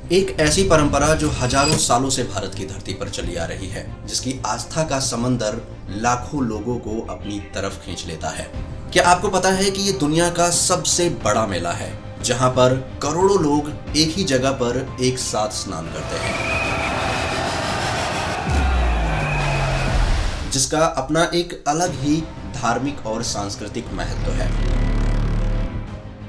एक ऐसी परंपरा जो हजारों सालों से भारत की धरती पर चली आ रही है, जिसकी आस्था का समंदर लाखों लोगों को अपनी तरफ खींच लेता है। क्या आपको पता है कि ये दुनिया का सबसे बड़ा मेला है, जहां पर करोड़ों लोग एक ही जगह पर एक साथ स्नान करते हैं, जिसका अपना एक अलग ही धार्मिक और सांस्कृतिक महत्व है।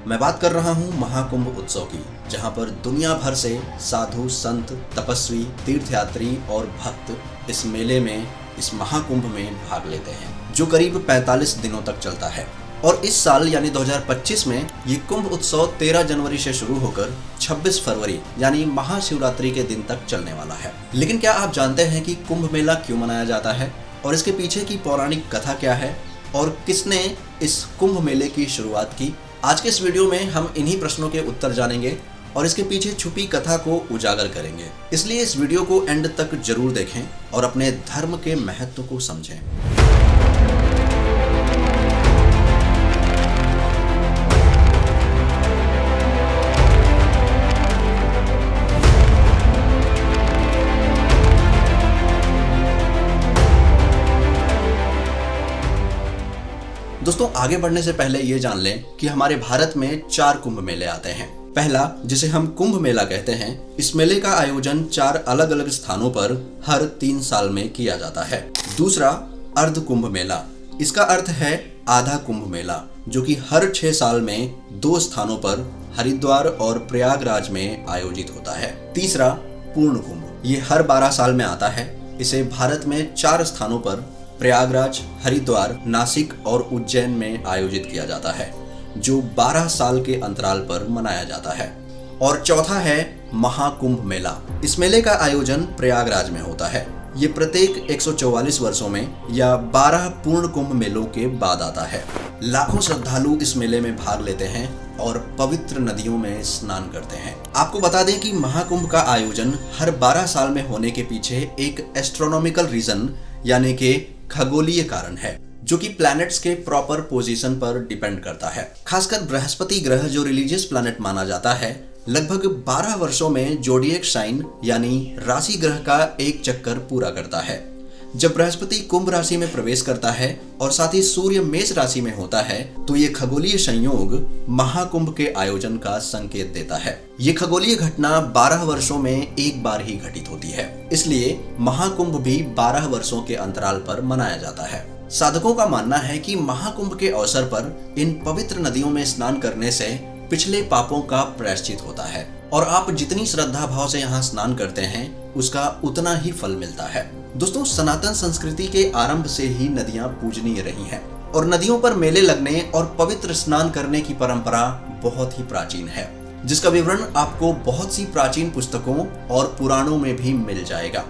मैं बात कर रहा हूं महाकुंभ उत्सव की, जहां पर दुनिया भर से साधु, संत, तपस्वी, तीर्थयात्री और भक्त इस मेले में, इस महाकुंभ में भाग लेते हैं, जो करीब 45 दिनों तक चलता है। और इस साल यानी 2025 में ये कुंभ उत्सव 13 जनवरी से शुरू होकर 26 फरवरी यानी महाशिवरात्रि के दिन तक चलने वाला है। लेकिन क्या आप जानते हैं कि कुंभ मेला क्यों मनाया जाता है और इसके पीछे की पौराणिक कथा क्या है और किसने इस कुंभ मेले की शुरुआत की? आज के इस वीडियो में हम इन्हीं प्रश्नों के उत्तर जानेंगे और इसके पीछे छुपी कथा को उजागर करेंगे। इसलिए इस वीडियो को एंड तक जरूर देखें और अपने धर्म के महत्व को समझें। दोस्तों, आगे बढ़ने से पहले ये जान लें कि हमारे भारत में 4 कुंभ मेले आते हैं। पहला, जिसे हम कुंभ मेला कहते हैं, इस मेले का आयोजन 4 अलग अलग स्थानों पर हर 3 साल में किया जाता है। दूसरा, अर्ध कुंभ मेला, इसका अर्थ है आधा कुंभ मेला, जो कि हर 6 साल में 2 स्थानों पर हरिद्वार और प्रयागराज में आयोजित होता है। तीसरा, पूर्ण कुंभ, ये हर 12 साल में आता है। इसे भारत में 4 स्थानों पर प्रयागराज, हरिद्वार, नासिक और उज्जैन में आयोजित किया जाता है, जो 12 साल के अंतराल पर मनाया जाता है। और चौथा है महाकुंभ मेला। इस मेले का आयोजन प्रयागराज में होता है। ये प्रत्येक 144 वर्षों में या 12 पूर्ण कुंभ मेलों के बाद आता है। लाखों श्रद्धालु इस मेले में भाग लेते हैं और पवित्र नदियों में स्नान करते हैं। आपको बता दें कि महाकुंभ का आयोजन हर 12 साल में होने के पीछे एक एस्ट्रोनॉमिकल रीजन यानी कि खगोलीय कारण है, जो कि प्लैनेट्स के प्रॉपर पोजीशन पर डिपेंड करता है। खासकर बृहस्पति ग्रह, जो रिलीजियस प्लैनेट माना जाता है, लगभग 12 वर्षों में जोडिएक साइन यानी राशि ग्रह का एक चक्कर पूरा करता है। जब बृहस्पति कुंभ राशि में प्रवेश करता है और साथ ही सूर्य मेष राशि में होता है, तो ये खगोलीय संयोग महाकुंभ के आयोजन का संकेत देता है। ये खगोलीय घटना 12 वर्षों में एक बार ही घटित होती है, इसलिए महाकुंभ भी 12 वर्षों के अंतराल पर मनाया जाता है। साधकों का मानना है कि महाकुंभ के अवसर पर इन पवित्र नदियों में स्नान करने से पिछले पापों का प्रायश्चित होता है और आप जितनी श्रद्धा भाव से यहाँ स्नान करते हैं, उसका उतना ही फल मिलता है। दोस्तों, सनातन संस्कृति के आरंभ से ही नदियां पूजनीय रही हैं और नदियों पर मेले लगने और पवित्र स्नान करने की परंपरा बहुत ही प्राचीन है, जिसका विवरण आपको बहुत सी प्राचीन पुस्तकों और पुराणों में भी मिल जाएगा।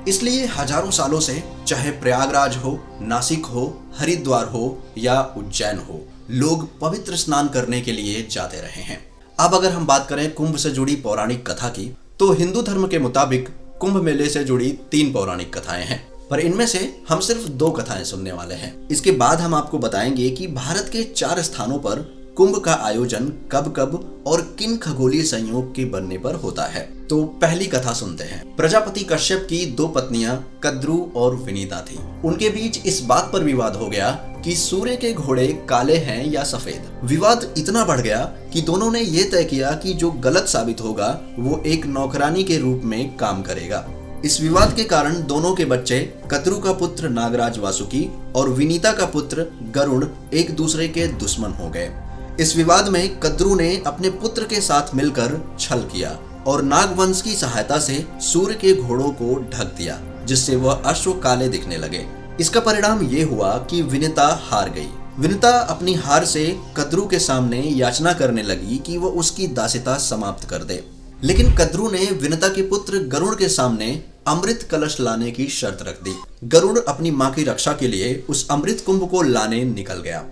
इसलिए हजारों सालों से, चाहे प्रयागराज हो, नासिक हो, हरिद्वार हो या उज्जैन हो, लोग पवित्र स्नान करने के लिए जाते रहे हैं। अब अगर हम बात करें कुंभ से जुड़ी पौराणिक कथा की, तो हिंदू धर्म के मुताबिक कुंभ मेले से जुड़ी 3 पौराणिक कथाएं हैं, पर इनमें से हम सिर्फ 2 कथाएं सुनने वाले हैं। इसके बाद हम आपको बताएंगे कि भारत के 4 स्थानों पर कुंभ का आयोजन कब कब और किन खगोलीय संयोग के बनने पर होता है। तो पहली कथा सुनते हैं। प्रजापति कश्यप की 2 पत्नियां कद्रू और विनीता थी। उनके बीच इस बात पर विवाद हो गया कि सूर्य के घोड़े काले हैं या सफेद। विवाद इतना बढ़ गया कि दोनों ने ये तय किया कि जो गलत साबित होगा वो एक नौकरानी के रूप में काम करेगा। इस विवाद के कारण दोनों के बच्चे, कद्रू का पुत्र नागराज वासुकी और विनीता का पुत्र गरुड़, एक दूसरे के दुश्मन हो गए। इस विवाद में कद्रू ने अपने पुत्र के साथ मिलकर छल किया और नागवंश की सहायता से सूर्य के घोड़ों को ढक दिया, जिससे वह अश्व काले दिखने लगे। इसका परिणाम ये हुआ कि विनीता हार गई। विनीता अपनी हार से कद्रू के सामने याचना करने लगी कि वह उसकी दासिता समाप्त कर दे, लेकिन कद्रू ने विनीता के पुत्र गरुड़ के सामने अमृत कलश लाने की शर्त रख दी। गरुड़ अपनी मां की रक्षा के लिए उस अमृत कुंभ को लाने निकल गया,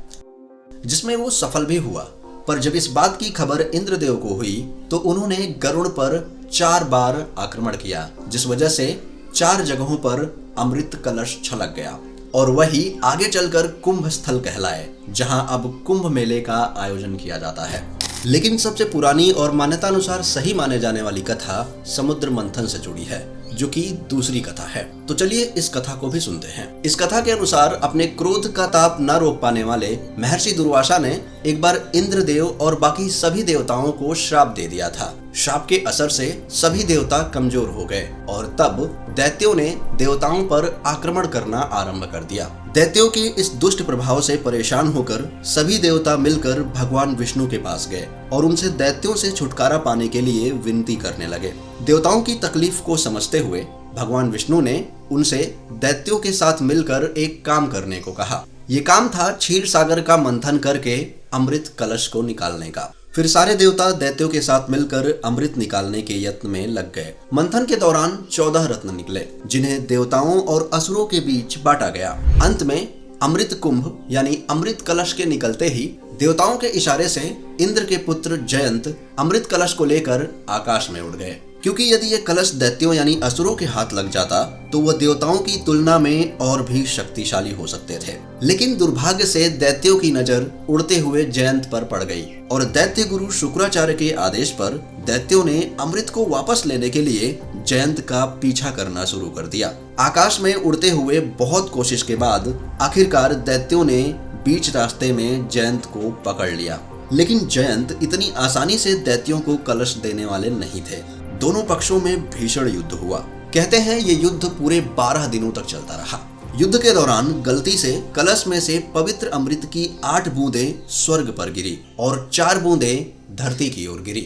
जिसमें वो सफल भी हुआ। पर जब इस बात की खबर इंद्रदेव को हुई, तो उन्होंने गरुड़ पर 4 बार आक्रमण किया, जिस वजह से 4 जगहों पर अमृत कलश छलक गया और वही आगे चलकर कुंभ स्थल कहलाए, जहां अब कुंभ मेले का आयोजन किया जाता है। लेकिन सबसे पुरानी और मान्यतानुसार सही माने जाने वाली कथा समुद्र मंथन से जुड़ी है, जो कि दूसरी कथा है। तो चलिए इस कथा को भी सुनते हैं। इस कथा के अनुसार अपने क्रोध का ताप न रोक पाने वाले महर्षि दुर्वासा ने एक बार इंद्रदेव और बाकी सभी देवताओं को श्राप दे दिया था। श्राप के असर से सभी देवता कमजोर हो गए और तब दैत्यों ने देवताओं पर आक्रमण करना आरंभ कर दिया। दैत्यों के इस दुष्ट प्रभाव से परेशान होकर सभी देवता मिलकर भगवान विष्णु के पास गए और उनसे दैत्यों से छुटकारा पाने के लिए विनती करने लगे। देवताओं की तकलीफ को समझते हुए भगवान विष्णु ने उनसे दैत्यों के साथ मिलकर एक काम करने को कहा। ये काम था क्षीर सागर का मंथन करके अमृत कलश को निकालने का। फिर सारे देवता दैत्यों के साथ मिलकर अमृत निकालने के यत्न में लग गए। मंथन के दौरान 14 रत्न निकले, जिन्हें देवताओं और असुरों के बीच बांटा गया। अंत में अमृत कुंभ यानी अमृत कलश के निकलते ही देवताओं के इशारे से इंद्र के पुत्र जयंत अमृत कलश को लेकर आकाश में उड़ गए। क्योंकि यदि ये कलश दैत्यों यानी असुरों के हाथ लग जाता तो वह देवताओं की तुलना में और भी शक्तिशाली हो सकते थे। लेकिन दुर्भाग्य से दैत्यों की नजर उड़ते हुए जयंत पर पड़ गई और दैत्य गुरु शुक्राचार्य के आदेश पर दैत्यों ने अमृत को वापस लेने के लिए जयंत का पीछा करना शुरू कर दिया। आकाश में उड़ते हुए बहुत कोशिश के बाद आखिरकार दैत्यों ने बीच रास्ते में जयंत को पकड़ लिया। लेकिन जयंत इतनी आसानी से दैत्यों को कलश देने वाले नहीं थे। दोनों पक्षों में भीषण युद्ध हुआ। कहते हैं ये युद्ध पूरे 12 दिनों तक चलता रहा। युद्ध के दौरान गलती से कलश में से पवित्र अमृत की 8 बूंदें स्वर्ग पर गिरी और 4 बूंदें धरती की ओर गिरी।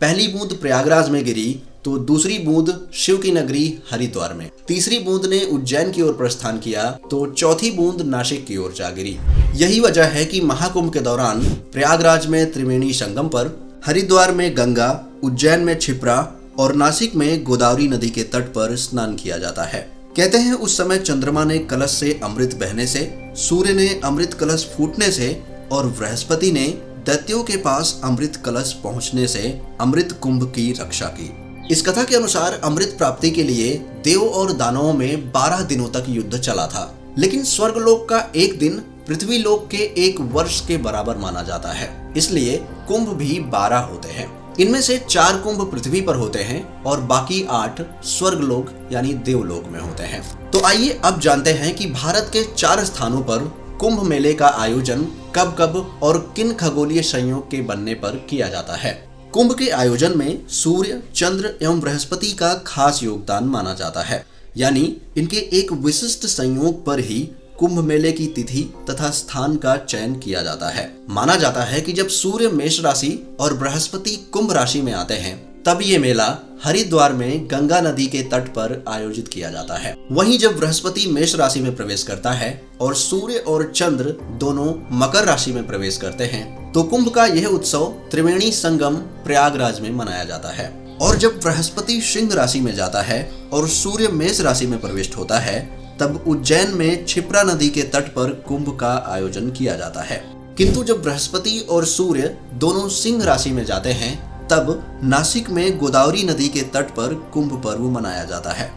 पहली बूंद प्रयागराज में गिरी तो दूसरी बूंद शिव की नगरी हरिद्वार में, तीसरी बूंद ने उज्जैन की ओर प्रस्थान किया तो चौथी बूंद नासिक की ओर जा गिरी। यही वजह है कि महाकुंभ के दौरान प्रयागराज में त्रिवेणी संगम पर, हरिद्वार में गंगा, उज्जैन में क्षिप्रा और नासिक में गोदावरी नदी के तट पर स्नान किया जाता है। कहते हैं उस समय चंद्रमा ने कलश से अमृत बहने से, सूर्य ने अमृत कलश फूटने से और बृहस्पति ने दैत्यों के पास अमृत कलश पहुंचने से अमृत कुंभ की रक्षा की। इस कथा के अनुसार अमृत प्राप्ति के लिए देव और दानवों में 12 दिनों तक युद्ध चला था। लेकिन स्वर्गलोक का एक दिन पृथ्वी लोक के 1 वर्ष के बराबर माना जाता है, इसलिए कुंभ भी 12 होते हैं। इनमें से 4 कुंभ पृथ्वी पर होते हैं और बाकी 8 स्वर्गलोक यानी देवलोक में होते हैं। तो आइए अब जानते हैं कि भारत के 4 स्थानों पर कुंभ मेले का आयोजन कब कब और किन खगोलीय संयोग के बनने पर किया जाता है। कुंभ के आयोजन में सूर्य, चंद्र एवं बृहस्पति का खास योगदान माना जाता है, यानी इनके एक विशिष्ट संयोग पर ही कुंभ मेले की तिथि तथा स्थान का चयन किया जाता है। माना जाता है कि जब सूर्य मेष राशि और बृहस्पति कुंभ राशि में आते हैं तब ये मेला हरिद्वार में गंगा नदी के तट पर आयोजित किया जाता है। वहीं जब बृहस्पति मेष राशि में प्रवेश करता है और सूर्य और चंद्र दोनों मकर राशि में प्रवेश करते हैं तो कुंभ का यह उत्सव त्रिवेणी संगम प्रयागराज में मनाया जाता है। और जब बृहस्पति सिंह राशि में जाता है और सूर्य मेष राशि में प्रविष्ट होता है तब उज्जैन में क्षिप्रा नदी के तट पर कुंभ का आयोजन किया जाता है। किंतु जब बृहस्पति और सूर्य दोनों सिंह राशि में जाते हैं तब नासिक में गोदावरी नदी के तट पर कुंभ पर्व मनाया जाता है।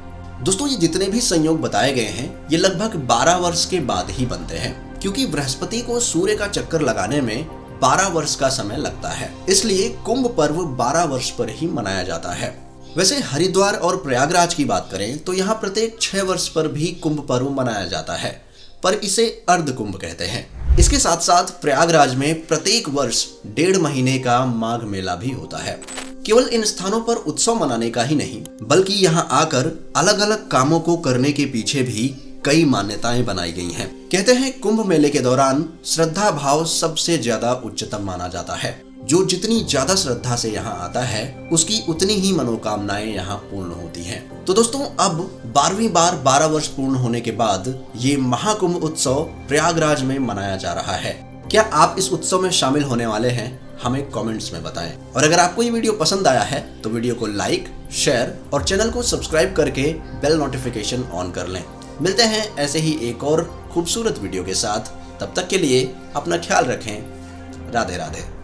दोस्तों, ये जितने भी संयोग बताए गए हैं ये लगभग 12 वर्ष के बाद ही बनते हैं, क्योंकि बृहस्पति को सूर्य का चक्कर लगाने में 12 वर्ष का समय लगता है। इसलिए कुंभ पर्व 12 वर्ष पर ही मनाया जाता है। वैसे हरिद्वार और प्रयागराज की बात करें तो यहाँ प्रत्येक 6 वर्ष पर भी कुंभ पर्व मनाया जाता है, पर इसे अर्ध कुंभ कहते हैं। इसके साथ साथ प्रयागराज में प्रत्येक वर्ष 1.5 महीने का माघ मेला भी होता है। केवल इन स्थानों पर उत्सव मनाने का ही नहीं, बल्कि यहाँ आकर अलग अलग कामों को करने के पीछे भी कई मान्यताएं बनाई गई हैं। कहते हैं कुंभ मेले के दौरान श्रद्धा भाव सबसे ज्यादा उच्चतम माना जाता है। जो जितनी ज्यादा श्रद्धा से यहाँ आता है उसकी उतनी ही मनोकामनाएं यहाँ पूर्ण होती हैं। तो दोस्तों, अब 12वीं बार 12 वर्ष पूर्ण होने के बाद ये महाकुंभ उत्सव प्रयागराज में मनाया जा रहा है। क्या आप इस उत्सव में शामिल होने वाले हैं? हमें कमेंट्स में बताएं। और अगर आपको ये वीडियो पसंद आया है तो वीडियो को लाइक, शेयर और चैनल को सब्सक्राइब करके बेल नोटिफिकेशन ऑन कर लें। मिलते हैं ऐसे ही एक और खूबसूरत वीडियो के साथ। तब तक के लिए अपना ख्याल रखें। राधे राधे।